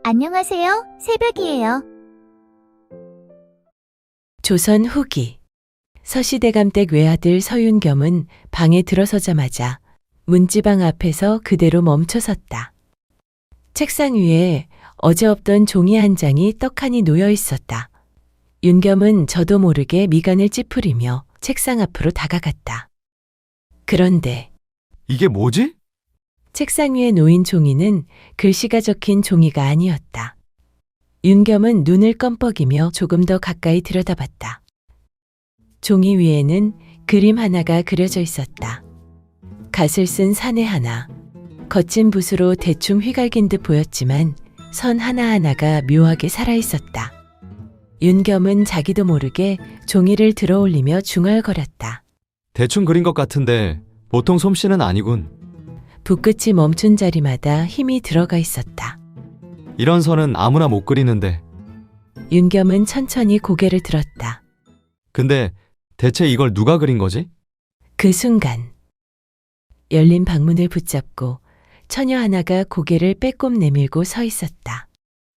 안녕하세요. 새벽이에요. 조선 후기 서시대감댁 외아들 서윤겸은 방에 들어서자마자 문지방 앞에서 그대로 멈춰섰다. 책상 위에 어제 없던 종이 한 장이 떡하니 놓여 있었다. 윤겸은 저도 모르게 미간을 찌푸리며 책상 앞으로 다가갔다. 그런데 이게 뭐지? 책상 위에 놓인 종이는 글씨가 적힌 종이가 아니었다. 윤겸은 눈을 껌뻑이며 조금 더 가까이 들여다봤다. 종이 위에는 그림 하나가 그려져 있었다. 갓을 쓴 사내 하나, 거친 붓으로 대충 휘갈긴 듯 보였지만 선 하나하나가 묘하게 살아있었다. 윤겸은 자기도 모르게 종이를 들어올리며 중얼거렸다. 대충 그린 것 같은데 보통 솜씨는 아니군. 붓끝이 멈춘 자리마다 힘이 들어가 있었다. 이런 선은 아무나 못 그리는데. 윤겸은 천천히 고개를 들었다. 근데 대체 이걸 누가 그린 거지? 그 순간 열린 방문을 붙잡고 처녀 하나가 고개를 빼꼼 내밀고 서 있었다.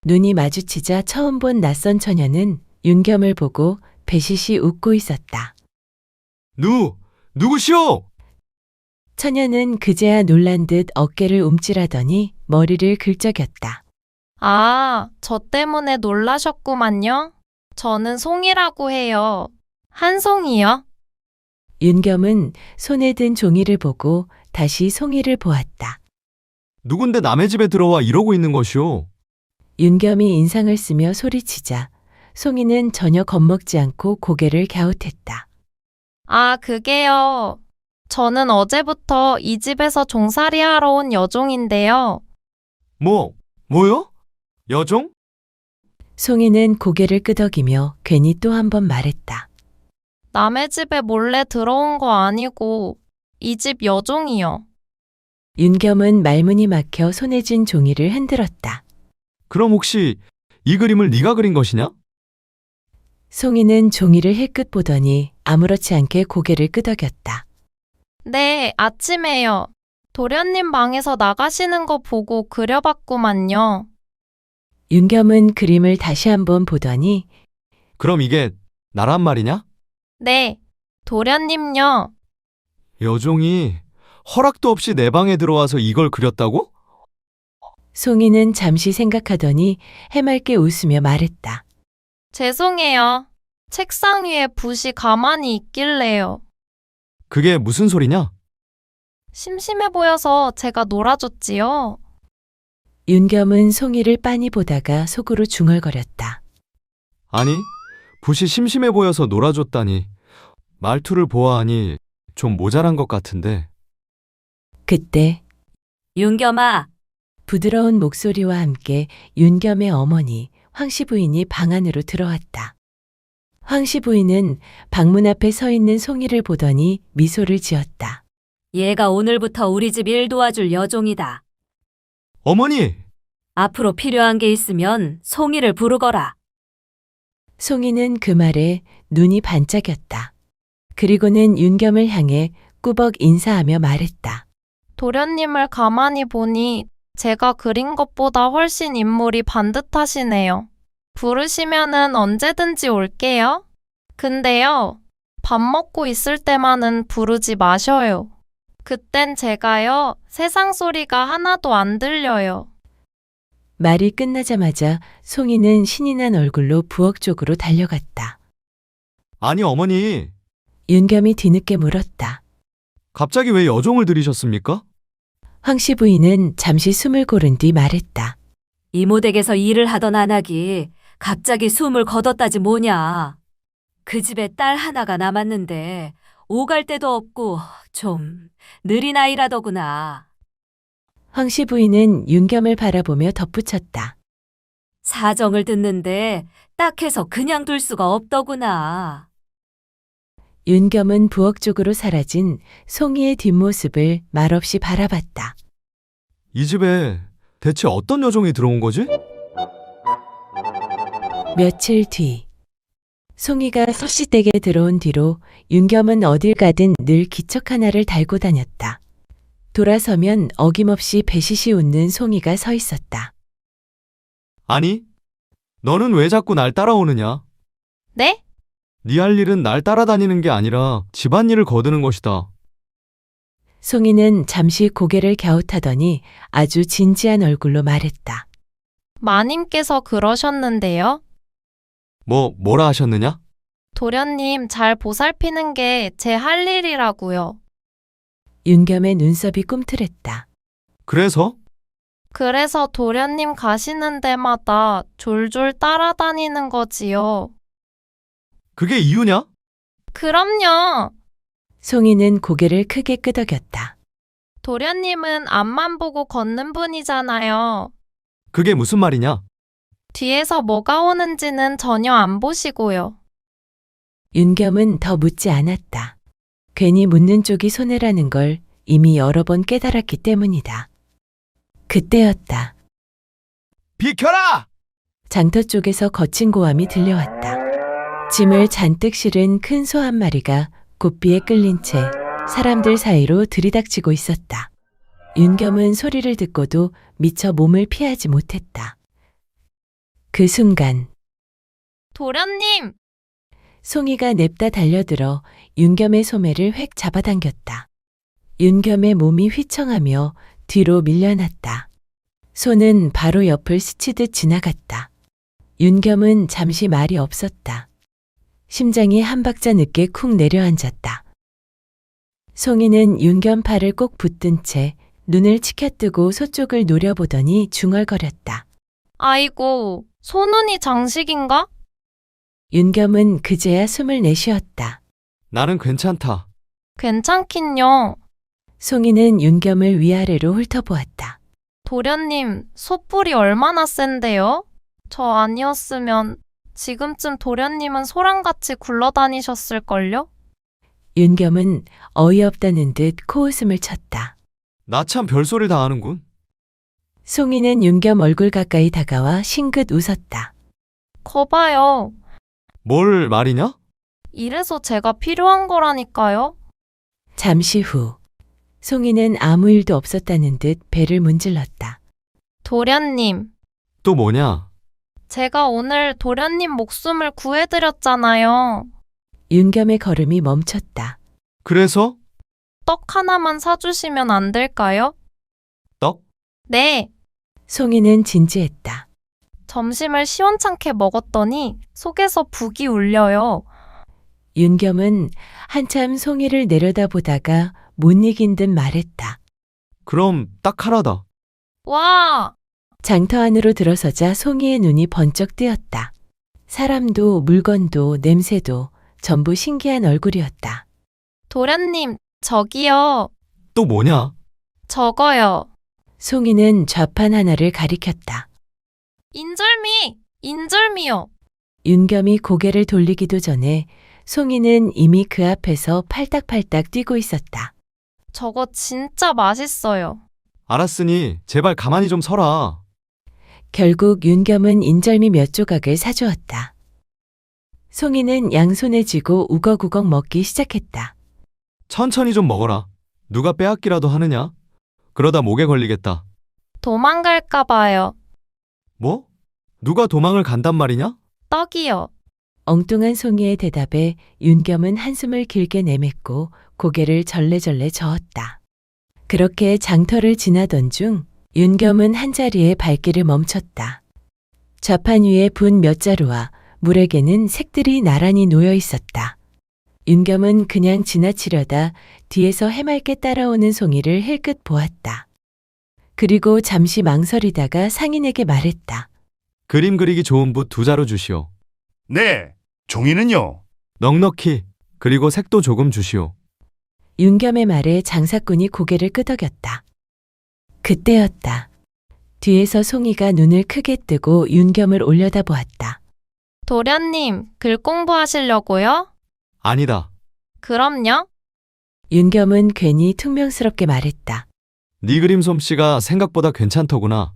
눈이 마주치자 처음 본 낯선 처녀는 윤겸을 보고 배시시 웃고 있었다. 누구시오? 처녀는 그제야 놀란 듯 어깨를 움찔하더니 머리를 긁적였다. 아, 저 때문에 놀라셨구만요. 저는 송이라고 해요. 한 송이요? 윤겸은 손에 든 종이를 보고 다시 송이를 보았다. 누군데 남의 집에 들어와 이러고 있는 것이오? 윤겸이 인상을 쓰며 소리치자 송이는 전혀 겁먹지 않고 고개를 갸웃했다. 아, 그게요. 저는 어제부터 이 집에서 종살이 하러 온 여종인데요. 뭐요? 여종? 송이는 고개를 끄덕이며 괜히 또 한 번 말했다. 남의 집에 몰래 들어온 거 아니고 이 집 여종이요. 윤겸은 말문이 막혀 손에 쥔 종이를 흔들었다. 그럼 혹시 이 그림을 네가 그린 것이냐? 송이는 종이를 힐끗 보더니 아무렇지 않게 고개를 끄덕였다. 네, 아침에요. 도련님 방에서 나가시는 거 보고 그려봤구만요. 윤겸은 그림을 다시 한번 보더니 그럼 이게 나란 말이냐? 네, 도련님요. 여종이 허락도 없이 내 방에 들어와서 이걸 그렸다고? 송이는 잠시 생각하더니 해맑게 웃으며 말했다. 죄송해요. 책상 위에 붓이 가만히 있길래요. 그게 무슨 소리냐? 심심해 보여서 제가 놀아줬지요. 윤겸은 송이를 빤히 보다가 속으로 중얼거렸다. 아니, 붓이 심심해 보여서 놀아줬다니. 말투를 보아하니 좀 모자란 것 같은데. 그때 윤겸아, 부드러운 목소리와 함께 윤겸의 어머니 황씨 부인이 방 안으로 들어왔다. 황씨 부인은 방문 앞에 서 있는 송이를 보더니 미소를 지었다. 얘가 오늘부터 우리 집 일 도와줄 여종이다. 어머니! 앞으로 필요한 게 있으면 송이를 부르거라. 송이는 그 말에 눈이 반짝였다. 그리고는 윤겸을 향해 꾸벅 인사하며 말했다. 도련님을 가만히 보니 제가 그린 것보다 훨씬 인물이 반듯하시네요. 부르시면은 언제든지 올게요. 근데요, 밥 먹고 있을 때만은 부르지 마셔요. 그땐 제가요, 세상 소리가 하나도 안 들려요. 말이 끝나자마자 송이는 신이 난 얼굴로 부엌 쪽으로 달려갔다. 아니, 어머니. 윤겸이 뒤늦게 물었다. 갑자기 왜 여종을 들이셨습니까? 황씨 부인은 잠시 숨을 고른 뒤 말했다. 이모댁에서 일을 하던 안악이 갑자기 숨을 거뒀다지 뭐냐. 그 집에 딸 하나가 남았는데 오갈 데도 없고 좀 느린 아이라더구나. 황씨 부인은 윤겸을 바라보며 덧붙였다. 사정을 듣는데 딱해서 그냥 둘 수가 없더구나. 윤겸은 부엌 쪽으로 사라진 송이의 뒷모습을 말없이 바라봤다. 이 집에 대체 어떤 여종이 들어온 거지? 며칠 뒤 송이가 서씨댁에 들어온 뒤로 윤겸은 어딜 가든 늘 기척 하나를 달고 다녔다. 돌아서면 어김없이 배시시 웃는 송이가 서 있었다. 아니, 너는 왜 자꾸 날 따라오느냐? 네? 네 할 일은 날 따라다니는 게 아니라 집안일을 거두는 것이다. 송이는 잠시 고개를 갸웃하더니 아주 진지한 얼굴로 말했다. 마님께서 그러셨는데요. 뭐라 하셨느냐? 도련님 잘 보살피는 게 제 할 일이라고요. 윤겸의 눈썹이 꿈틀했다. 그래서? 그래서 도련님 가시는 데마다 졸졸 따라다니는 거지요. 그게 이유냐? 그럼요. 송이는 고개를 크게 끄덕였다. 도련님은 앞만 보고 걷는 분이잖아요. 그게 무슨 말이냐? 뒤에서 뭐가 오는지는 전혀 안 보시고요. 윤겸은 더 묻지 않았다. 괜히 묻는 쪽이 손해라는 걸 이미 여러 번 깨달았기 때문이다. 그때였다. 비켜라! 장터 쪽에서 거친 고함이 들려왔다. 짐을 잔뜩 실은 큰 소 한 마리가 고삐에 끌린 채 사람들 사이로 들이닥치고 있었다. 윤겸은 소리를 듣고도 미처 몸을 피하지 못했다. 그 순간 도련님! 송이가 냅다 달려들어 윤겸의 소매를 획 잡아당겼다. 윤겸의 몸이 휘청하며 뒤로 밀려났다. 소는 바로 옆을 스치듯 지나갔다. 윤겸은 잠시 말이 없었다. 심장이 한 박자 늦게 쿵 내려앉았다. 송이는 윤겸 팔을 꼭 붙든 채 눈을 치켜뜨고 소 쪽을 노려보더니 중얼거렸다. 아이고, 소눈이 장식인가? 윤겸은 그제야 숨을 내쉬었다. 나는 괜찮다. 괜찮긴요. 송이는 윤겸을 위아래로 훑어보았다. 도련님, 소뿔이 얼마나 센데요? 저 아니었으면 지금쯤 도련님은 소랑같이 굴러다니셨을걸요? 윤겸은 어이없다는 듯 코웃음을 쳤다. 나 참 별소리를 다 하는군. 송이는 윤겸 얼굴 가까이 다가와 싱긋 웃었다. 거봐요. 뭘 말이냐? 이래서 제가 필요한 거라니까요. 잠시 후 송이는 아무 일도 없었다는 듯 배를 문질렀다. 도련님, 또 뭐냐? 제가 오늘 도련님 목숨을 구해드렸잖아요. 윤겸의 걸음이 멈췄다. 그래서? 떡 하나만 사주시면 안 될까요? 떡? 네. 송이는 진지했다. 점심을 시원찮게 먹었더니 속에서 북이 울려요. 윤겸은 한참 송이를 내려다보다가 못 이긴 듯 말했다. 그럼 딱 하나다. 와! 장터 안으로 들어서자 송이의 눈이 번쩍 뜨였다. 사람도 물건도 냄새도 전부 신기한 얼굴이었다. 도련님, 저기요. 또 뭐냐? 저거요. 송이는 좌판 하나를 가리켰다. 인절미! 인절미요. 윤겸이 고개를 돌리기도 전에 송이는 이미 그 앞에서 팔딱팔딱 뛰고 있었다. 저거 진짜 맛있어요. 알았으니 제발 가만히 좀 서라. 결국 윤겸은 인절미 몇 조각을 사주었다. 송이는 양손에 쥐고 우걱우걱 먹기 시작했다. 천천히 좀 먹어라. 누가 빼앗기라도 하느냐? 그러다 목에 걸리겠다. 도망갈까 봐요. 뭐? 누가 도망을 간단 말이냐? 떡이요. 엉뚱한 송이의 대답에 윤겸은 한숨을 길게 내뱉고 고개를 절레절레 저었다. 그렇게 장터를 지나던 중 윤겸은 한자리에 발길을 멈췄다. 좌판 위에 분 몇 자루와 물에게는 색들이 나란히 놓여 있었다. 윤겸은 그냥 지나치려다 뒤에서 해맑게 따라오는 송이를 힐끗 보았다. 그리고 잠시 망설이다가 상인에게 말했다. 그림 그리기 좋은 붓 2자루 주시오. 네, 종이는요? 넉넉히. 그리고 색도 조금 주시오. 윤겸의 말에 장사꾼이 고개를 끄덕였다. 그때였다. 뒤에서 송이가 눈을 크게 뜨고 윤겸을 올려다보았다. 도련님, 글 공부하시려고요? 아니다. 그럼요. 윤겸은 괜히 퉁명스럽게 말했다. 네 그림 솜씨가 생각보다 괜찮더구나.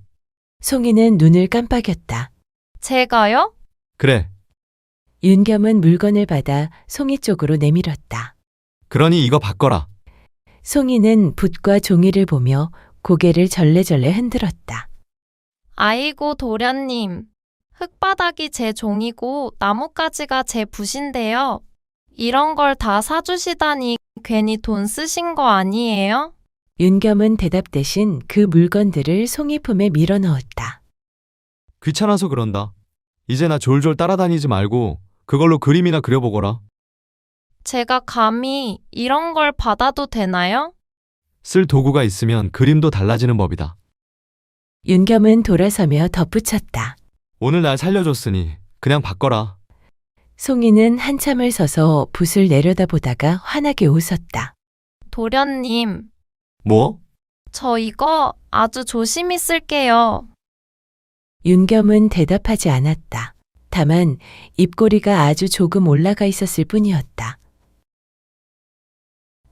송이는 눈을 깜빡였다. 제가요? 그래. 윤겸은 물건을 받아 송이 쪽으로 내밀었다. 그러니 이거 바꿔라. 송이는 붓과 종이를 보며 고개를 절레절레 흔들었다. 아이고, 도련님. 흙바닥이 제 종이고 나뭇가지가 제 붓인데요. 이런 걸 다 사주시다니 괜히 돈 쓰신 거 아니에요? 윤겸은 대답 대신 그 물건들을 송이 품에 밀어 넣었다. 귀찮아서 그런다. 이제 나 졸졸 따라다니지 말고 그걸로 그림이나 그려보거라. 제가 감히 이런 걸 받아도 되나요? 쓸 도구가 있으면 그림도 달라지는 법이다. 윤겸은 돌아서며 덧붙였다. 오늘 날 살려줬으니 그냥 바꿔라. 송이는 한참을 서서 붓을 내려다보다가 환하게 웃었다. 도련님, 뭐? 저 이거 아주 조심히 쓸게요. 윤겸은 대답하지 않았다. 다만 입꼬리가 아주 조금 올라가 있었을 뿐이었다.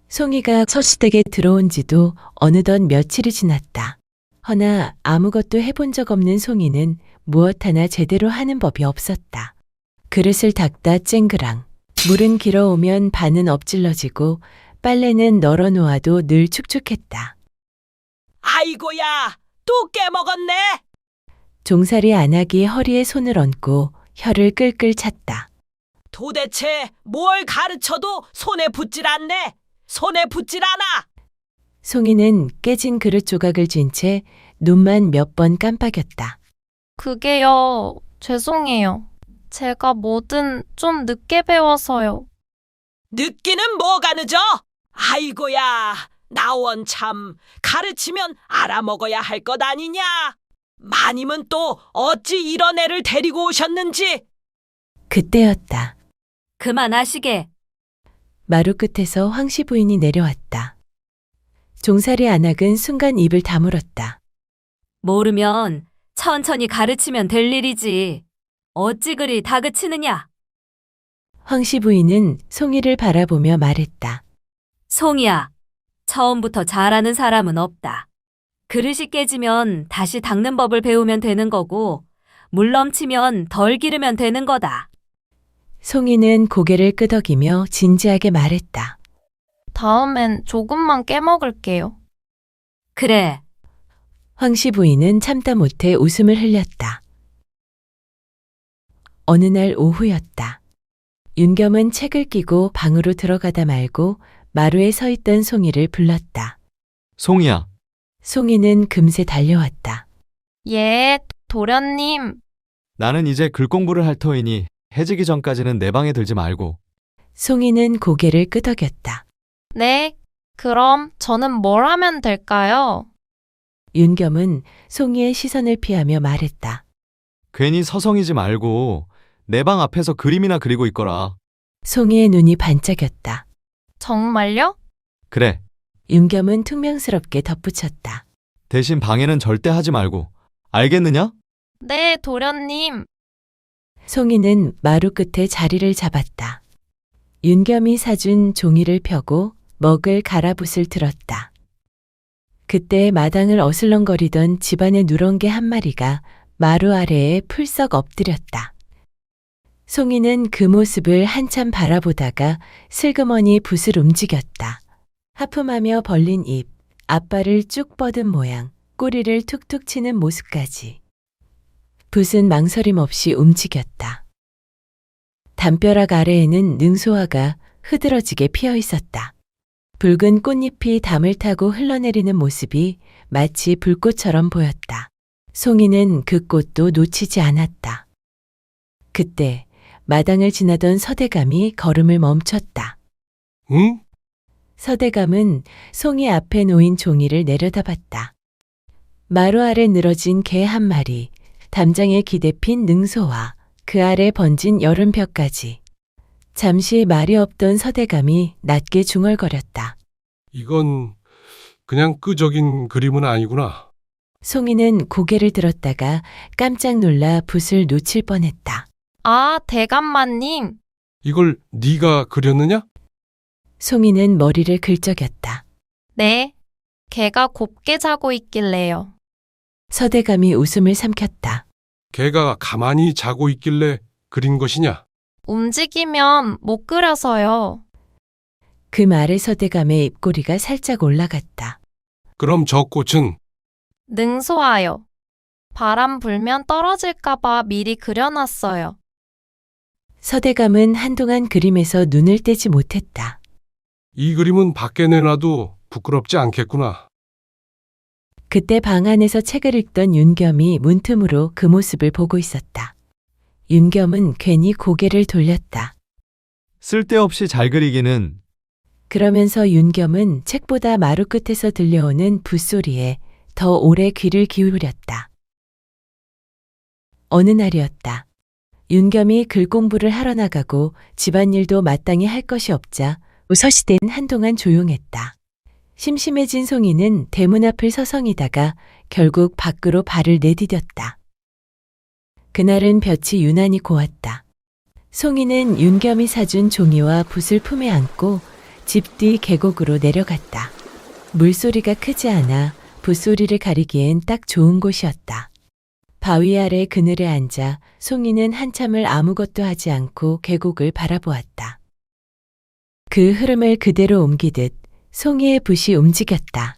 송이가 서시댁에 들어온 지도 어느덧 며칠이 지났다. 허나 아무것도 해본 적 없는 송이는 무엇 하나 제대로 하는 법이 없었다. 그릇을 닦다 쨍그랑. 물은 길어오면 반은 엎질러지고 빨래는 널어 놓아도 늘 축축했다. 아이고야, 또 깨먹었네. 종살이 안하기 허리에 손을 얹고 혀를 끌끌 찼다. 도대체 뭘 가르쳐도 손에 붙질 않네. 손에 붙질 않아. 송이는 깨진 그릇 조각을 쥔 채 눈만 몇 번 깜빡였다. 그게요, 죄송해요. 제가 뭐든 좀 늦게 배워서요. 늦기는 뭐가 늦어? 아이고야, 나원 참 가르치면 알아먹어야 할 것 아니냐. 마님은 또 어찌 이런 애를 데리고 오셨는지. 그때였다. 그만하시게. 마루 끝에서 황씨 부인이 내려왔다. 종살이 안악은 순간 입을 다물었다. 모르면 천천히 가르치면 될 일이지. 어찌 그리 다그치느냐? 황씨 부인은 송이를 바라보며 말했다. 송이야, 처음부터 잘하는 사람은 없다. 그릇이 깨지면 다시 닦는 법을 배우면 되는 거고, 물 넘치면 덜 기르면 되는 거다. 송이는 고개를 끄덕이며 진지하게 말했다. 다음엔 조금만 깨먹을게요. 그래, 황씨 부인은 참다 못해 웃음을 흘렸다. 어느 날 오후였다. 윤겸은 책을 끼고 방으로 들어가다 말고 마루에 서 있던 송이를 불렀다. 송이야. 송이는 금세 달려왔다. 예, 도련님. 나는 이제 글 공부를 할 터이니 해지기 전까지는 내 방에 들지 말고. 송이는 고개를 끄덕였다. 네, 그럼 저는 뭘 하면 될까요? 윤겸은 송이의 시선을 피하며 말했다. 괜히 서성이지 말고 내 방 앞에서 그림이나 그리고 있거라. 송이의 눈이 반짝였다. 정말요? 그래. 윤겸은 퉁명스럽게 덧붙였다. 대신 방해는 절대 하지 말고. 알겠느냐? 네, 도련님. 송이는 마루 끝에 자리를 잡았다. 윤겸이 사준 종이를 펴고 먹을 가라붓을 들었다. 그때 마당을 어슬렁거리던 집안의 누렁개 한 마리가 마루 아래에 풀썩 엎드렸다. 송이는 그 모습을 한참 바라보다가 슬그머니 붓을 움직였다. 하품하며 벌린 입, 앞발을 쭉 뻗은 모양, 꼬리를 툭툭 치는 모습까지. 붓은 망설임 없이 움직였다. 담벼락 아래에는 능소화가 흐드러지게 피어 있었다. 붉은 꽃잎이 담을 타고 흘러내리는 모습이 마치 불꽃처럼 보였다. 송이는 그 꽃도 놓치지 않았다. 그때 마당을 지나던 서대감이 걸음을 멈췄다. 응? 서대감은 송이 앞에 놓인 종이를 내려다봤다. 마루 아래 늘어진 개 한 마리, 담장에 기대 핀 능소와 그 아래 번진 여름벼까지. 잠시 말이 없던 서대감이 낮게 중얼거렸다. 이건 그냥 끄적인 그림은 아니구나. 송이는 고개를 들었다가 깜짝 놀라 붓을 놓칠 뻔했다. 아, 대감마님. 이걸 네가 그렸느냐? 송이는 머리를 긁적였다. 네, 개가 곱게 자고 있길래요. 서대감이 웃음을 삼켰다. 개가 가만히 자고 있길래 그린 것이냐? 움직이면 못 그려서요. 그 말에 서대감의 입꼬리가 살짝 올라갔다. 그럼 저 꽃은 능소하여. 바람 불면 떨어질까봐 미리 그려놨어요. 서대감은 한동안 그림에서 눈을 떼지 못했다. 이 그림은 밖에 내놔도 부끄럽지 않겠구나. 그때 방 안에서 책을 읽던 윤겸이 문틈으로 그 모습을 보고 있었다. 윤겸은 괜히 고개를 돌렸다. 쓸데없이 잘 그리기는. 그러면서 윤겸은 책보다 마루 끝에서 들려오는 붓소리에 더 오래 귀를 기울였다. 어느 날이었다. 윤겸이 글 공부를 하러 나가고 집안일도 마땅히 할 것이 없자 서시대는 한동안 조용했다. 심심해진 송이는 대문 앞을 서성이다가 결국 밖으로 발을 내디뎠다. 그날은 볕이 유난히 고왔다. 송이는 윤겸이 사준 종이와 붓을 품에 안고 집 뒤 계곡으로 내려갔다. 물소리가 크지 않아 붓소리를 가리기엔 딱 좋은 곳이었다. 바위 아래 그늘에 앉아 송이는 한참을 아무것도 하지 않고 계곡을 바라보았다. 그 흐름을 그대로 옮기듯 송이의 붓이 움직였다.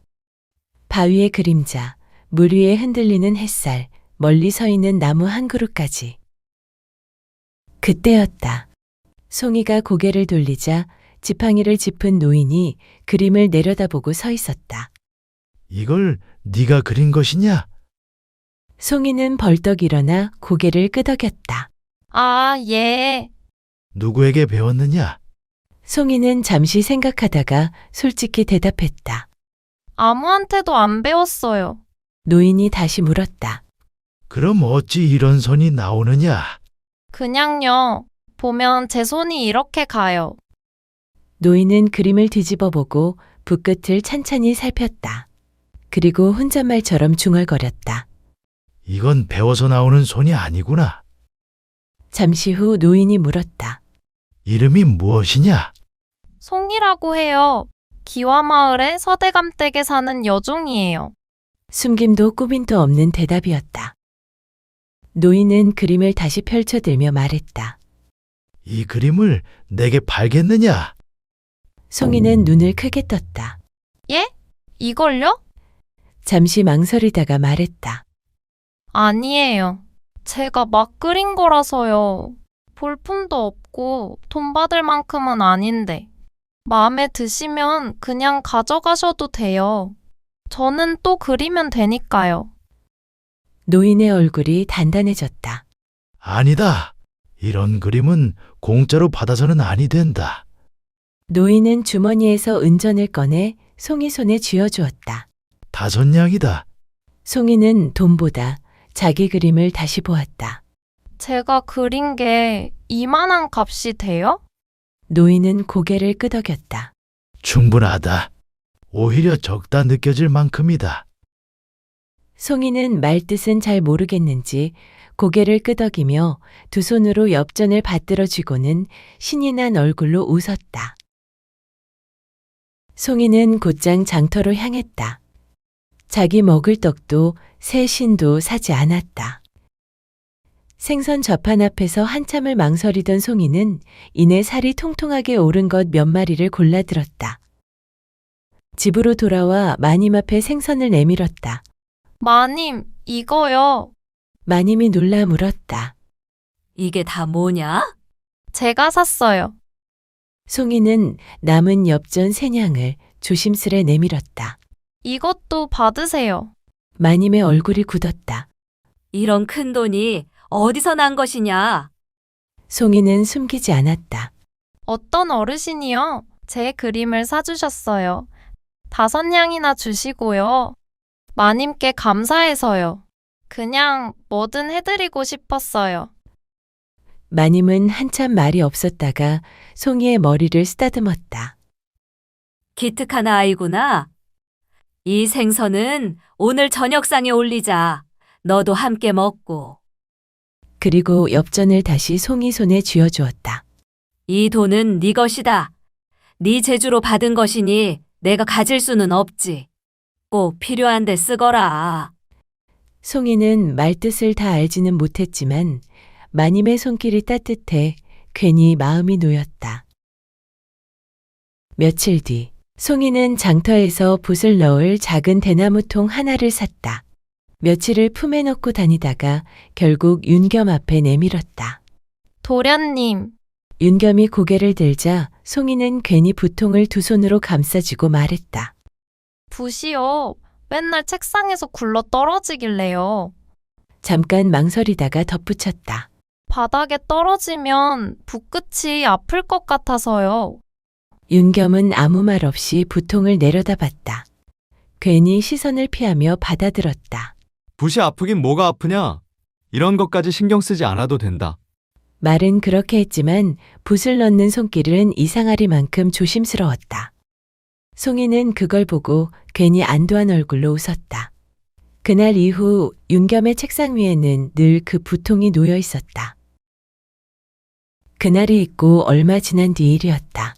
바위의 그림자, 물 위에 흔들리는 햇살, 멀리 서 있는 나무 한 그루까지. 그때였다. 송이가 고개를 돌리자 지팡이를 짚은 노인이 그림을 내려다보고 서 있었다. 이걸 네가 그린 것이냐? 송이는 벌떡 일어나 고개를 끄덕였다. 아, 예. 누구에게 배웠느냐? 송이는 잠시 생각하다가 솔직히 대답했다. 아무한테도 안 배웠어요. 노인이 다시 물었다. 그럼 어찌 이런 선이 나오느냐? 그냥요. 보면 제 손이 이렇게 가요. 노인은 그림을 뒤집어 보고 붓끝을 찬찬히 살폈다. 그리고 혼잣말처럼 중얼거렸다. 이건 배워서 나오는 손이 아니구나. 잠시 후 노인이 물었다. 이름이 무엇이냐? 송이라고 해요. 기와마을의 서대감 댁에 사는 여종이에요. 숨김도 꾸민도 없는 대답이었다. 노인은 그림을 다시 펼쳐들며 말했다. 이 그림을 내게 팔겠느냐? 송이는 눈을 크게 떴다. 예? 이걸요? 잠시 망설이다가 말했다. 아니에요. 제가 막 그린 거라서요. 볼품도 없고 돈 받을 만큼은 아닌데. 마음에 드시면 그냥 가져가셔도 돼요. 저는 또 그리면 되니까요. 노인의 얼굴이 단단해졌다. 아니다. 이런 그림은 공짜로 받아서는 아니 된다. 노인은 주머니에서 은전을 꺼내 송이 손에 쥐어주었다. 5냥이다. 송이는 돈보다 자기 그림을 다시 보았다. 제가 그린 게 이만한 값이 돼요? 노인은 고개를 끄덕였다. 충분하다. 오히려 적다 느껴질 만큼이다. 송이는 말뜻은 잘 모르겠는지 고개를 끄덕이며 두 손으로 엽전을 받들어 쥐고는 신이 난 얼굴로 웃었다. 송이는 곧장 장터로 향했다. 자기 먹을 떡도 새 신도 사지 않았다. 생선 좌판 앞에서 한참을 망설이던 송이는 이내 살이 통통하게 오른 것 몇 마리를 골라들었다. 집으로 돌아와 마님 앞에 생선을 내밀었다. 마님, 이거요. 마님이 놀라 물었다. 이게 다 뭐냐? 제가 샀어요. 송이는 남은 엽전 3냥을 조심스레 내밀었다. 이것도 받으세요. 마님의 얼굴이 굳었다. 이런 큰 돈이 어디서 난 것이냐? 송이는 숨기지 않았다. 어떤 어르신이요? 제 그림을 사주셨어요. 5냥이나 주시고요. 마님께 감사해서요. 그냥 뭐든 해드리고 싶었어요. 마님은 한참 말이 없었다가 송이의 머리를 쓰다듬었다. 기특한 아이구나. 이 생선은 오늘 저녁상에 올리자. 너도 함께 먹고. 그리고 엽전을 다시 송이 손에 쥐어주었다. 이 돈은 네 것이다. 네 제주로 받은 것이니 내가 가질 수는 없지. 꼭 필요한 데 쓰거라. 송이는 말뜻을 다 알지는 못했지만 마님의 손길이 따뜻해 괜히 마음이 놓였다. 며칠 뒤 송이는 장터에서 붓을 넣을 작은 대나무통 하나를 샀다. 며칠을 품에 넣고 다니다가 결국 윤겸 앞에 내밀었다. 도련님, 윤겸이 고개를 들자 송이는 괜히 부통을 두 손으로 감싸쥐고 말했다. 붓이요. 맨날 책상에서 굴러 떨어지길래요. 잠깐 망설이다가 덧붙였다. 바닥에 떨어지면 붓끝이 아플 것 같아서요. 윤겸은 아무 말 없이 부통을 내려다봤다. 괜히 시선을 피하며 받아들었다. 붓이 아프긴 뭐가 아프냐? 이런 것까지 신경 쓰지 않아도 된다. 말은 그렇게 했지만 붓을 넣는 손길은 이상하리만큼 조심스러웠다. 송이는 그걸 보고 괜히 안도한 얼굴로 웃었다. 그날 이후 윤겸의 책상 위에는 늘 그 부통이 놓여 있었다. 그날이 있고 얼마 지난 뒤 일이었다.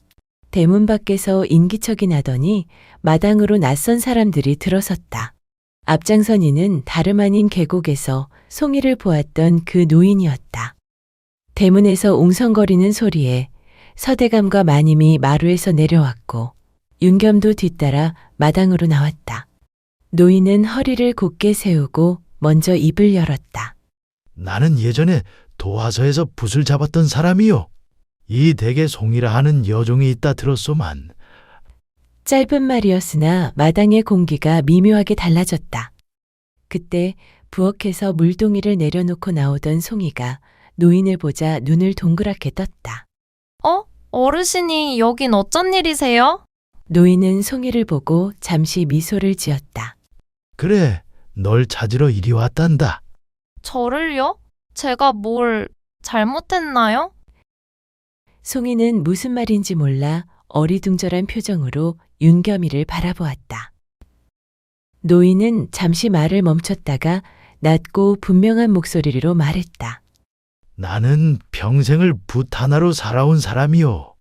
대문 밖에서 인기척이 나더니 마당으로 낯선 사람들이 들어섰다. 앞장선 이는 다름 아닌 계곡에서 송이를 보았던 그 노인이었다. 대문에서 웅성거리는 소리에 서대감과 마님이 마루에서 내려왔고 윤겸도 뒤따라 마당으로 나왔다. 노인은 허리를 곧게 세우고 먼저 입을 열었다. 나는 예전에 도화서에서 붓을 잡았던 사람이요. 이 댁에 송이라 하는 여종이 있다 들었소만. 짧은 말이었으나 마당의 공기가 미묘하게 달라졌다. 그때 부엌에서 물동이를 내려놓고 나오던 송이가 노인을 보자 눈을 동그랗게 떴다. 어르신이 여긴 어쩐 일이세요? 노인은 송이를 보고 잠시 미소를 지었다. 그래, 널 찾으러 이리 왔단다. 저를요? 제가 뭘 잘못했나요? 송이는 무슨 말인지 몰라 어리둥절한 표정으로 윤겸이를 바라보았다. 노인은 잠시 말을 멈췄다가 낮고 분명한 목소리로 말했다. 나는 평생을 붓 하나로 살아온 사람이요.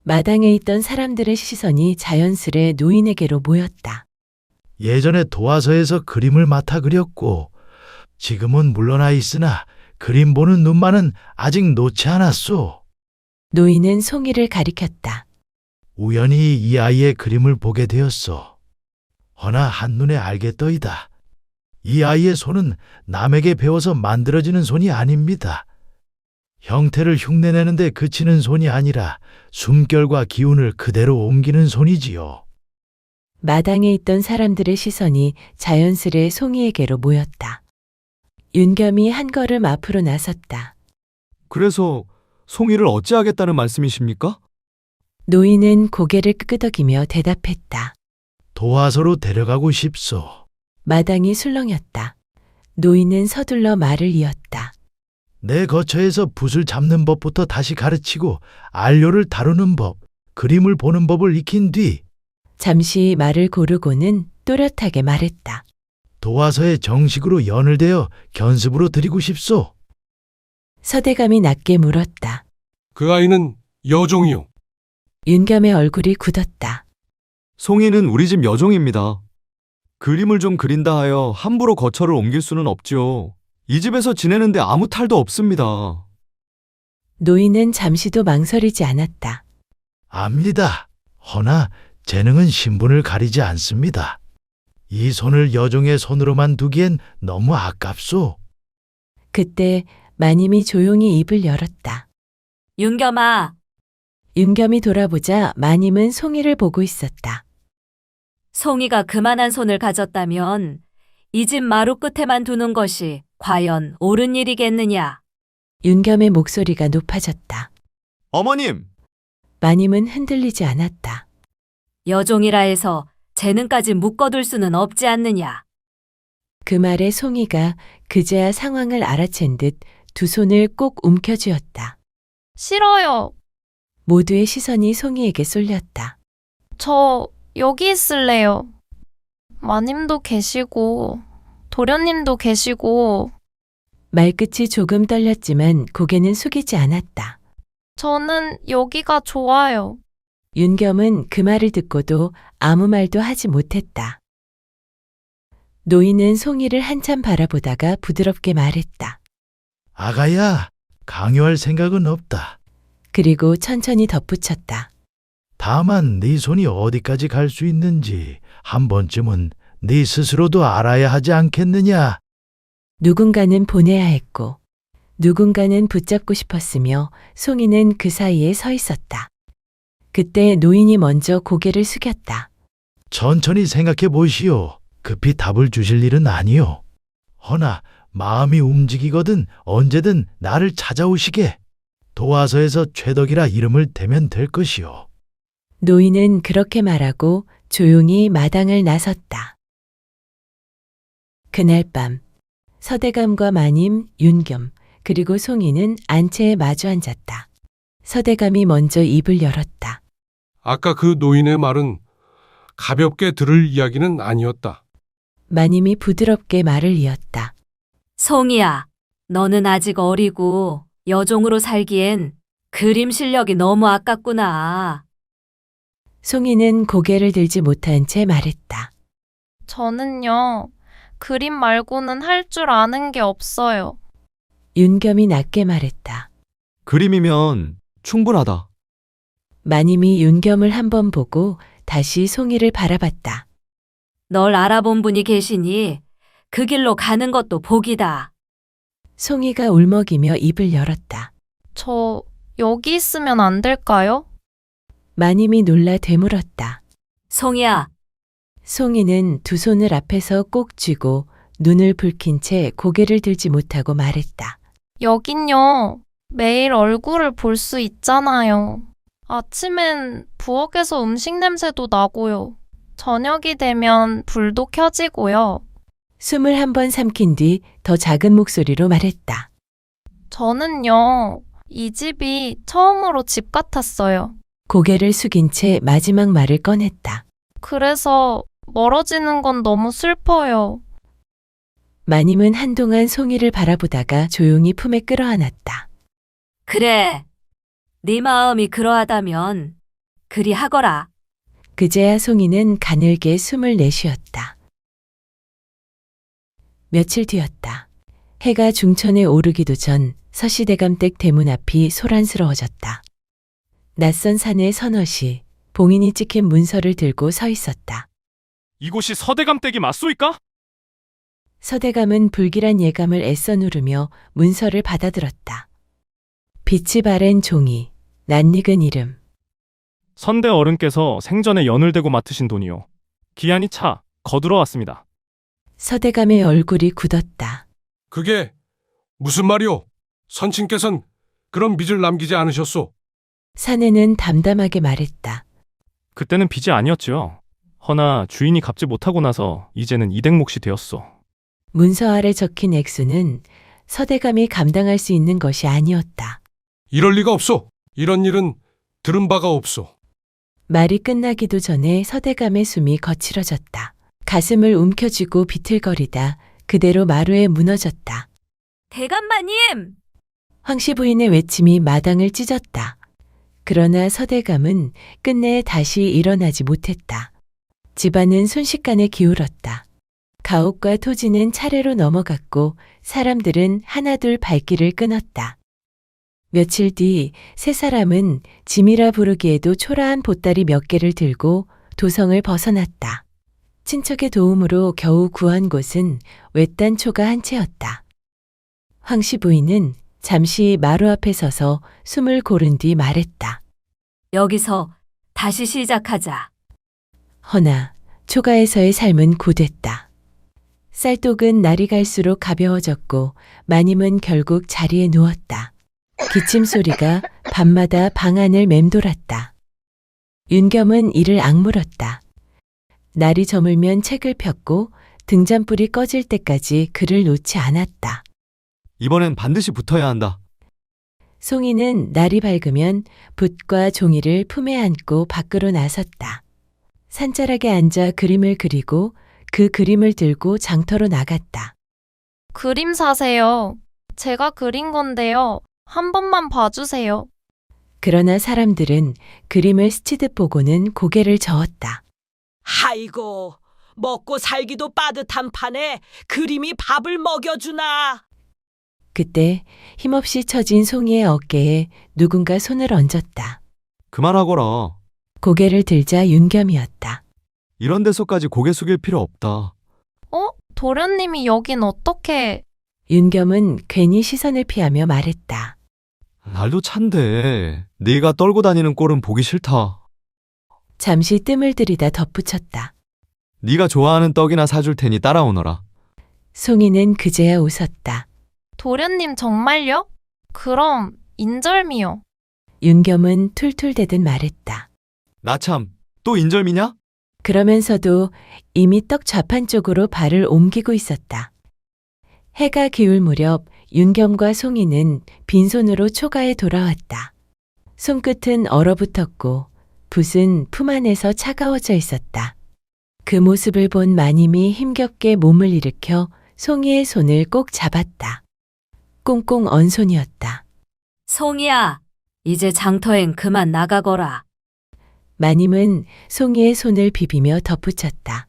마당에 있던 사람들의 시선이 자연스레 노인에게로 모였다. 예전에 도화서에서 그림을 맡아 그렸고 지금은 물러나 있으나 그림 보는 눈만은 아직 놓지 않았소. 노인은 송이를 가리켰다. 우연히 이 아이의 그림을 보게 되었소. 허나 한눈에 알겠더이다. 이 아이의 손은 남에게 배워서 만들어지는 손이 아닙니다. 형태를 흉내내는데 그치는 손이 아니라 숨결과 기운을 그대로 옮기는 손이지요. 마당에 있던 사람들의 시선이 자연스레 송이에게로 모였다. 윤겸이 한 걸음 앞으로 나섰다. 그래서 송이를 어찌하겠다는 말씀이십니까? 노인은 고개를 끄덕이며 대답했다. 도화서로 데려가고 싶소. 마당이 술렁였다. 노인은 서둘러 말을 이었다. 내 거처에서 붓을 잡는 법부터 다시 가르치고 안료를 다루는 법, 그림을 보는 법을 익힌 뒤 잠시 말을 고르고는 또렷하게 말했다. 도화서에 정식으로 연을 대어 견습으로 드리고 싶소. 서대감이 낮게 물었다. 그 아이는 여종이요. 윤겸의 얼굴이 굳었다. 송이는 우리 집 여종입니다. 그림을 좀 그린다 하여 함부로 거처를 옮길 수는 없지요. 이 집에서 지내는데 아무 탈도 없습니다. 노인은 잠시도 망설이지 않았다. 압니다. 허나 재능은 신분을 가리지 않습니다. 이 손을 여종의 손으로만 두기엔 너무 아깝소. 그때 마님이 조용히 입을 열었다. 윤겸아, 윤겸이 돌아보자 마님은 송이를 보고 있었다. 송이가 그만한 손을 가졌다면 이 집 마루 끝에만 두는 것이 과연 옳은 일이겠느냐? 윤겸의 목소리가 높아졌다. 어머님! 마님은 흔들리지 않았다. 여종이라 해서 재능까지 묶어둘 수는 없지 않느냐? 그 말에 송이가 그제야 상황을 알아챈 듯 두 손을 꼭 움켜쥐었다. 싫어요. 모두의 시선이 송이에게 쏠렸다. 저 여기 있을래요. 마님도 계시고 도련님도 계시고 말끝이 조금 떨렸지만 고개는 숙이지 않았다. 저는 여기가 좋아요. 윤겸은 그 말을 듣고도 아무 말도 하지 못했다. 노인은 송이를 한참 바라보다가 부드럽게 말했다. 아가야, 강요할 생각은 없다. 그리고 천천히 덧붙였다. 다만 네 손이 어디까지 갈 수 있는지 한 번쯤은 네 스스로도 알아야 하지 않겠느냐? 누군가는 보내야 했고, 누군가는 붙잡고 싶었으며 송이는 그 사이에 서 있었다. 그때 노인이 먼저 고개를 숙였다. 천천히 생각해 보시오. 급히 답을 주실 일은 아니오. 허나 마음이 움직이거든 언제든 나를 찾아오시게. 도화서에서 최덕이라 이름을 대면 될 것이오. 노인은 그렇게 말하고 조용히 마당을 나섰다. 그날 밤 서대감과 마님, 윤겸, 그리고 송이는 안채에 마주 앉았다. 서대감이 먼저 입을 열었다. 아까 그 노인의 말은 가볍게 들을 이야기는 아니었다. 마님이 부드럽게 말을 이었다. 송이야, 너는 아직 어리고 여종으로 살기엔 그림 실력이 너무 아깝구나. 송이는 고개를 들지 못한 채 말했다. 저는요, 그림 말고는 할 줄 아는 게 없어요. 윤겸이 낮게 말했다. 그림이면 충분하다. 마님이 윤겸을 한번 보고 다시 송이를 바라봤다. 널 알아본 분이 계시니 그 길로 가는 것도 복이다. 송이가 울먹이며 입을 열었다. 저 여기 있으면 안 될까요? 마님이 놀라 되물었다. 송이야, 송이는 두 손을 앞에서 꼭 쥐고 눈을 붉힌 채 고개를 들지 못하고 말했다. 여긴요, 매일 얼굴을 볼 수 있잖아요. 아침엔 부엌에서 음식 냄새도 나고요. 저녁이 되면 불도 켜지고요. 숨을 한 번 삼킨 뒤 더 작은 목소리로 말했다. 저는요, 이 집이 처음으로 집 같았어요. 고개를 숙인 채 마지막 말을 꺼냈다. 그래서 멀어지는 건 너무 슬퍼요. 마님은 한동안 송이를 바라보다가 조용히 품에 끌어안았다. 그래. 네 마음이 그러하다면 그리 하거라. 그제야 송이는 가늘게 숨을 내쉬었다. 며칠 뒤였다. 해가 중천에 오르기도 전 서시대감댁 대문 앞이 소란스러워졌다. 낯선 산의 서넛이 봉인이 찍힌 문서를 들고 서 있었다. 이곳이 서대감댁이 맞소이까? 서대감은 불길한 예감을 애써 누르며 문서를 받아들었다. 빛이 바랜 종이, 낯익은 이름. 선대 어른께서 생전에 연을 대고 맡으신 돈이요. 기한이 차 거두러 왔습니다. 서대감의 얼굴이 굳었다. 그게 무슨 말이오? 선친께선 그런 빚을 남기지 않으셨소. 사내는 담담하게 말했다. 그때는 빚이 아니었지요. 허나 주인이 갚지 못하고 나서 이제는 이댁 몫이 되었소. 문서 아래 적힌 액수는 서대감이 감당할 수 있는 것이 아니었다. 이럴 리가 없소. 이런 일은 들은 바가 없소. 말이 끝나기도 전에 서대감의 숨이 거칠어졌다. 가슴을 움켜쥐고 비틀거리다 그대로 마루에 무너졌다. 대감마님! 황씨 부인의 외침이 마당을 찢었다. 그러나 서대감은 끝내 다시 일어나지 못했다. 집안은 순식간에 기울었다. 가옥과 토지는 차례로 넘어갔고 사람들은 하나둘 발길을 끊었다. 며칠 뒤 세 사람은 짐이라 부르기에도 초라한 보따리 몇 개를 들고 도성을 벗어났다. 친척의 도움으로 겨우 구한 곳은 외딴 초가 한 채였다. 황씨 부인은 잠시 마루 앞에 서서 숨을 고른 뒤 말했다. 여기서 다시 시작하자. 허나 초가에서의 삶은 고됐다. 쌀독은 날이 갈수록 가벼워졌고 마님은 결국 자리에 누웠다. 기침 소리가 밤마다 방 안을 맴돌았다. 윤겸은 이를 악물었다. 날이 저물면 책을 폈고 등잔불이 꺼질 때까지 글을 놓지 않았다. 이번엔 반드시 붙어야 한다. 송이는 날이 밝으면 붓과 종이를 품에 안고 밖으로 나섰다. 산자락에 앉아 그림을 그리고 그 그림을 들고 장터로 나갔다. 그림 사세요. 제가 그린 건데요. 한 번만 봐주세요. 그러나 사람들은 그림을 스치듯 보고는 고개를 저었다. 아이고, 먹고 살기도 빠듯한 판에 그림이 밥을 먹여주나. 그때 힘없이 처진 송이의 어깨에 누군가 손을 얹었다. 그만하거라. 고개를 들자 윤겸이었다. 이런 데서까지 고개 숙일 필요 없다. 도련님이 여긴 어떻게... 윤겸은 괜히 시선을 피하며 말했다. 날도 찬데 네가 떨고 다니는 꼴은 보기 싫다. 잠시 뜸을 들이다 덧붙였다. 네가 좋아하는 떡이나 사줄 테니 따라오너라. 송이는 그제야 웃었다. 도련님 정말요? 그럼 인절미요. 윤겸은 툴툴대듯 말했다. 나 참, 또 인절미냐? 그러면서도 이미 떡 좌판 쪽으로 발을 옮기고 있었다. 해가 기울 무렵 윤겸과 송이는 빈손으로 초가에 돌아왔다. 손끝은 얼어붙었고 붓은 품 안에서 차가워져 있었다. 그 모습을 본 마님이 힘겹게 몸을 일으켜 송이의 손을 꼭 잡았다. 꽁꽁 언 손이었다. 송이야, 이제 장터엔 그만 나가거라. 마님은 송이의 손을 비비며 덧붙였다.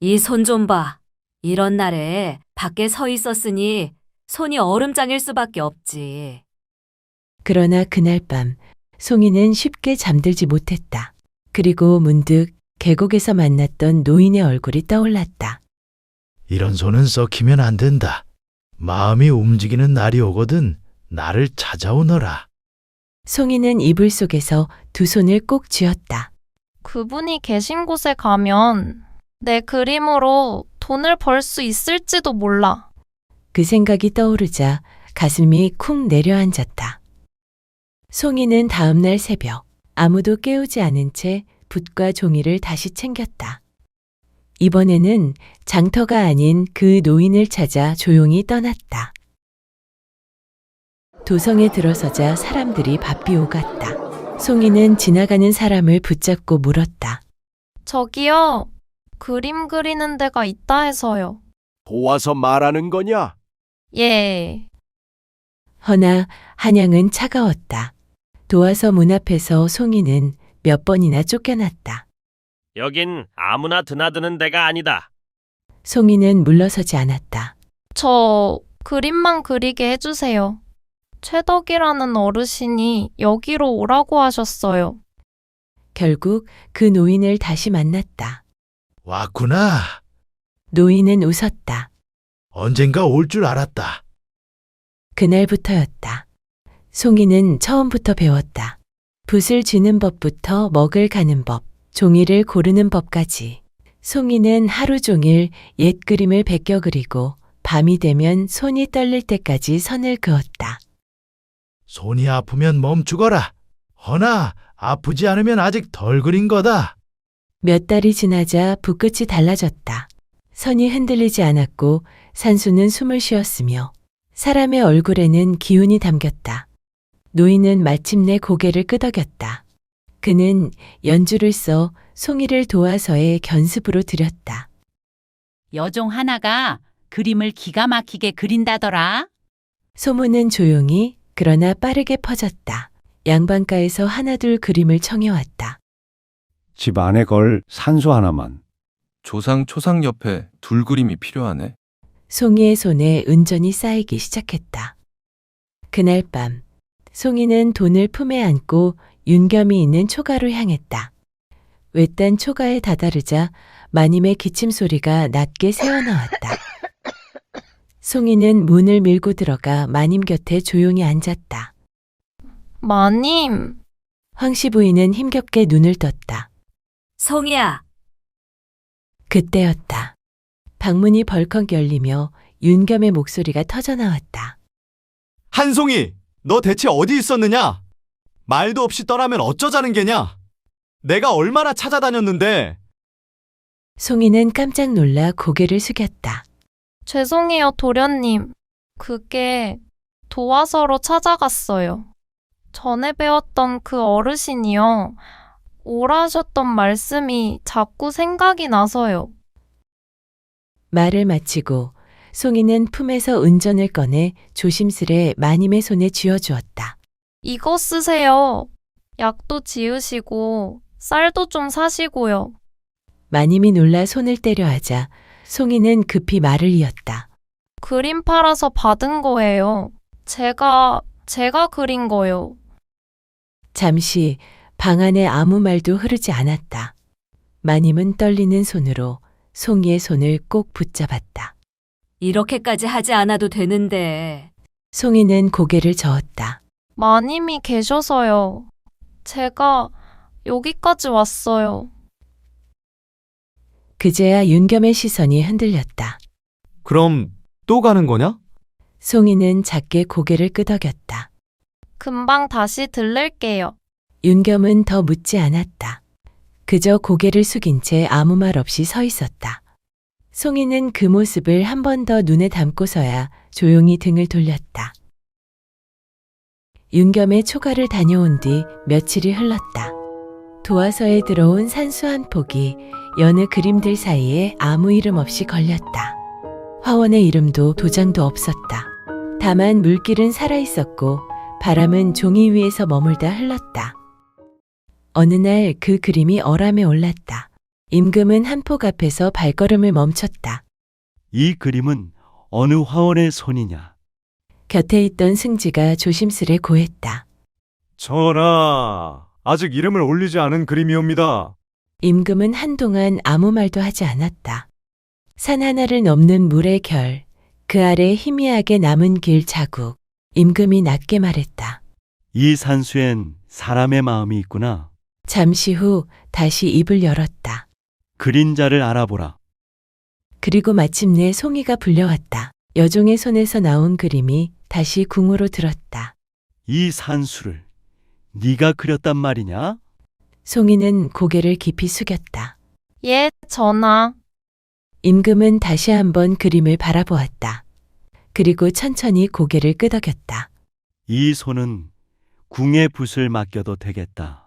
이 손 좀 봐. 이런 날에 밖에 서 있었으니 손이 얼음장일 수밖에 없지. 그러나 그날 밤 송이는 쉽게 잠들지 못했다. 그리고 문득 계곡에서 만났던 노인의 얼굴이 떠올랐다. 이런 손은 썩히면 안 된다. 마음이 움직이는 날이 오거든 나를 찾아오너라. 송이는 이불 속에서 두 손을 꼭 쥐었다. 그분이 계신 곳에 가면 내 그림으로 돈을 벌 수 있을지도 몰라. 그 생각이 떠오르자 가슴이 쿵 내려앉았다. 송이는 다음날 새벽 아무도 깨우지 않은 채 붓과 종이를 다시 챙겼다. 이번에는 장터가 아닌 그 노인을 찾아 조용히 떠났다. 도성에 들어서자 사람들이 바삐 오갔다. 송이는 지나가는 사람을 붙잡고 물었다. 저기요, 그림 그리는 데가 있다 해서요. 도와서 말하는 거냐? 예. 허나 한양은 차가웠다. 도와서 문 앞에서 송이는 몇 번이나 쫓겨났다. 여긴 아무나 드나드는 데가 아니다. 송이는 물러서지 않았다. 저 그림만 그리게 해주세요. 최덕이라는 어르신이 여기로 오라고 하셨어요. 결국 그 노인을 다시 만났다. 왔구나. 노인은 웃었다. 언젠가 올 줄 알았다. 그날부터였다. 송이는 처음부터 배웠다. 붓을 쥐는 법부터 먹을 가는 법, 종이를 고르는 법까지. 송이는 하루 종일 옛 그림을 베껴 그리고 밤이 되면 손이 떨릴 때까지 선을 그었다. 손이 아프면 멈추거라. 허나 아프지 않으면 아직 덜 그린 거다. 몇 달이 지나자 붓끝이 달라졌다. 선이 흔들리지 않았고 산수는 숨을 쉬었으며 사람의 얼굴에는 기운이 담겼다. 노인은 마침내 고개를 끄덕였다. 그는 연주를 써 송이를 도와서의 견습으로 들였다. 여종 하나가 그림을 기가 막히게 그린다더라. 소문은 조용히 그러나 빠르게 퍼졌다. 양반가에서 하나둘 그림을 청해왔다. 집 안에 걸 산수 하나만. 조상 초상 옆에 둘 그림이 필요하네. 송이의 손에 은전이 쌓이기 시작했다. 그날 밤 송이는 돈을 품에 안고 윤겸이 있는 초가로 향했다. 외딴 초가에 다다르자 마님의 기침 소리가 낮게 새어나왔다. 송이는 문을 밀고 들어가 마님 곁에 조용히 앉았다. 마님. 황씨 부인은 힘겹게 눈을 떴다. 송이야. 그때였다. 방문이 벌컥 열리며 윤겸의 목소리가 터져나왔다. 한송이, 너 대체 어디 있었느냐? 말도 없이 떠나면 어쩌자는 게냐? 내가 얼마나 찾아다녔는데. 송이는 깜짝 놀라 고개를 숙였다. 죄송해요, 도련님. 그게 도화서로 찾아갔어요. 전에 배웠던 그 어르신이요. 오라 하셨던 말씀이 자꾸 생각이 나서요. 말을 마치고 송이는 품에서 은전을 꺼내 조심스레 마님의 손에 쥐어주었다. 이거 쓰세요. 약도 지으시고 쌀도 좀 사시고요. 마님이 놀라 손을 떼려 하자 송이는 급히 말을 이었다. 그림 팔아서 받은 거예요. 제가 그린 거요. 잠시 방 안에 아무 말도 흐르지 않았다. 마님은 떨리는 손으로 송이의 손을 꼭 붙잡았다. 이렇게까지 하지 않아도 되는데. 송이는 고개를 저었다. 마님이 계셔서요. 제가 여기까지 왔어요. 그제야 윤겸의 시선이 흔들렸다. 그럼 또 가는 거냐? 송이는 작게 고개를 끄덕였다. 금방 다시 들를게요. 윤겸은 더 묻지 않았다. 그저 고개를 숙인 채 아무 말 없이 서 있었다. 송이는 그 모습을 한 번 더 눈에 담고서야 조용히 등을 돌렸다. 윤겸의 초가를 다녀온 뒤 며칠이 흘렀다. 도화서에 들어온 산수 한 폭이 여느 그림들 사이에 아무 이름 없이 걸렸다. 화원의 이름도 도장도 없었다. 다만 물길은 살아있었고 바람은 종이 위에서 머물다 흘렀다. 어느 날 그 그림이 어람에 올랐다. 임금은 한 폭 앞에서 발걸음을 멈췄다. 이 그림은 어느 화원의 손이냐? 곁에 있던 승지가 조심스레 고했다. 전하, 아직 이름을 올리지 않은 그림이옵니다. 임금은 한동안 아무 말도 하지 않았다. 산 하나를 넘는 물의 결, 그 아래 희미하게 남은 길 자국, 임금이 낮게 말했다. 이 산수엔 사람의 마음이 있구나. 잠시 후 다시 입을 열었다. 그림자를 알아보라. 그리고 마침내 송이가 불려왔다. 여종의 손에서 나온 그림이 다시 궁으로 들었다. 이 산수를 네가 그렸단 말이냐? 송이는 고개를 깊이 숙였다. 예, 전하. 임금은 다시 한번 그림을 바라보았다. 그리고 천천히 고개를 끄덕였다. 이 손은 궁의 붓을 맡겨도 되겠다.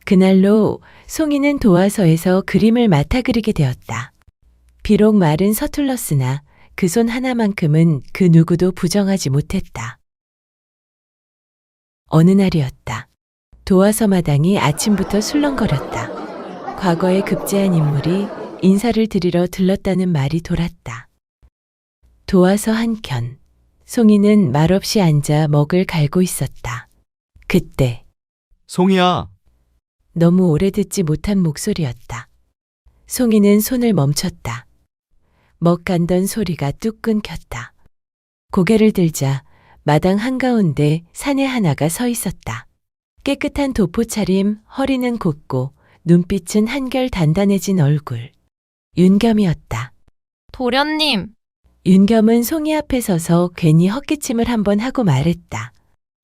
그날로 송이는 도화서에서 그림을 맡아 그리게 되었다. 비록 말은 서툴렀으나 그 손 하나만큼은 그 누구도 부정하지 못했다. 어느 날이었다. 도화서 마당이 아침부터 술렁거렸다. 과거에 급제한 인물이 인사를 드리러 들렀다는 말이 돌았다. 도화서 한켠, 송이는 말없이 앉아 먹을 갈고 있었다. 그때 송이야, 너무 오래 듣지 못한 목소리였다. 송이는 손을 멈췄다. 먹 간던 소리가 뚝 끊겼다. 고개를 들자 마당 한가운데 사내 하나가 서 있었다. 깨끗한 도포 차림, 허리는 곧고 눈빛은 한결 단단해진 얼굴. 윤겸이었다. 도련님, 윤겸은 송이 앞에 서서 괜히 헛기침을 한번 하고 말했다.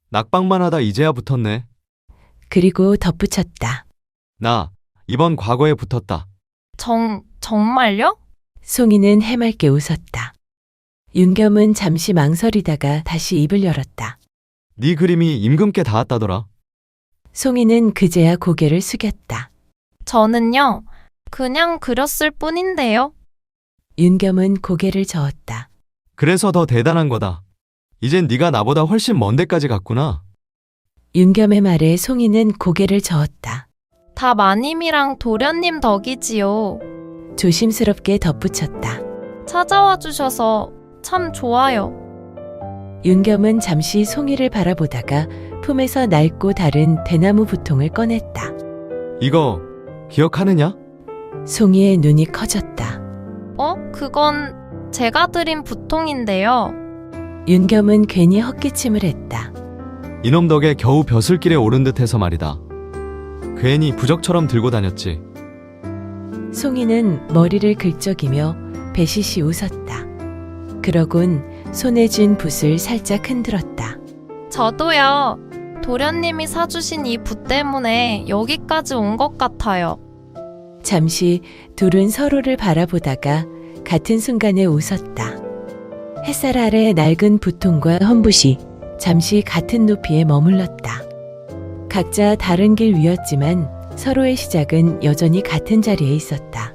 낙방만 하다 이제야 붙었네. 그리고 덧붙였다. 나 이번 과거에 붙었다. 정말요? 송이는 해맑게 웃었다. 윤겸은 잠시 망설이다가 다시 입을 열었다. 네 그림이 임금께 닿았다더라. 송이는 그제야 고개를 숙였다. 저는요, 그냥 그렸을 뿐인데요. 윤겸은 고개를 저었다. 그래서 더 대단한 거다. 이젠 네가 나보다 훨씬 먼 데까지 갔구나. 윤겸의 말에 송이는 고개를 저었다. 다 마님이랑 도련님 덕이지요. 조심스럽게 덧붙였다. 찾아와 주셔서 참 좋아요. 윤겸은 잠시 송이를 바라보다가 품에서 낡고 다른 대나무 부통을 꺼냈다. 이거 기억하느냐? 송이의 눈이 커졌다. 그건 제가 드린 부통인데요. 윤겸은 괜히 헛기침을 했다. 이놈 덕에 겨우 벼슬길에 오른 듯해서 말이다. 괜히 부적처럼 들고 다녔지. 송이는 머리를 긁적이며 배시시 웃었다. 그러곤 손에 쥔 붓을 살짝 흔들었다. 저도요. 도련님이 사주신 이 붓 때문에 여기까지 온 것 같아요. 잠시 둘은 서로를 바라보다가 같은 순간에 웃었다. 햇살 아래 낡은 붓통과 헌붓이 잠시 같은 높이에 머물렀다. 각자 다른 길 위였지만 서로의 시작은 여전히 같은 자리에 있었다.